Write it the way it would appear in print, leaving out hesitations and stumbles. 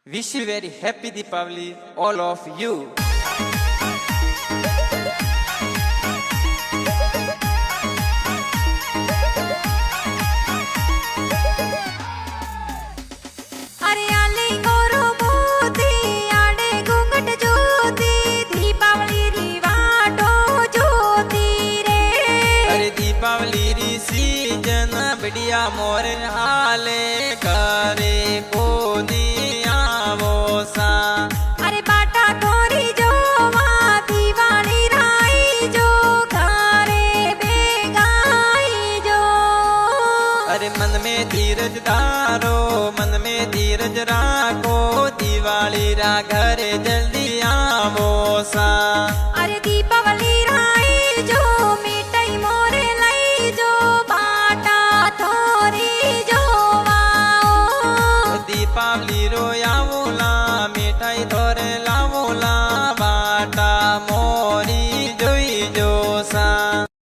Wish you very happy Deepavali, all of you. हरियाली गोरो मोती आड़े घूंघट ज्योति दीपावली री वाटो ज्योति रे। अरे दीपावली री सीजन बढ़िया मोर हाले करे को आवो सा। अरे बाटा कोरी जो माँ दिवाली राई जो घरे बेगाई जो। अरे मन में धीरज धारो, मन में धीरज राखो, दिवाली रा घरे जल्दी आवो सा। अरे दीपावली राई जो मिठाई मोरे लाई जो बाटा थोरी जो वाओ। दीपावली रो आवो ला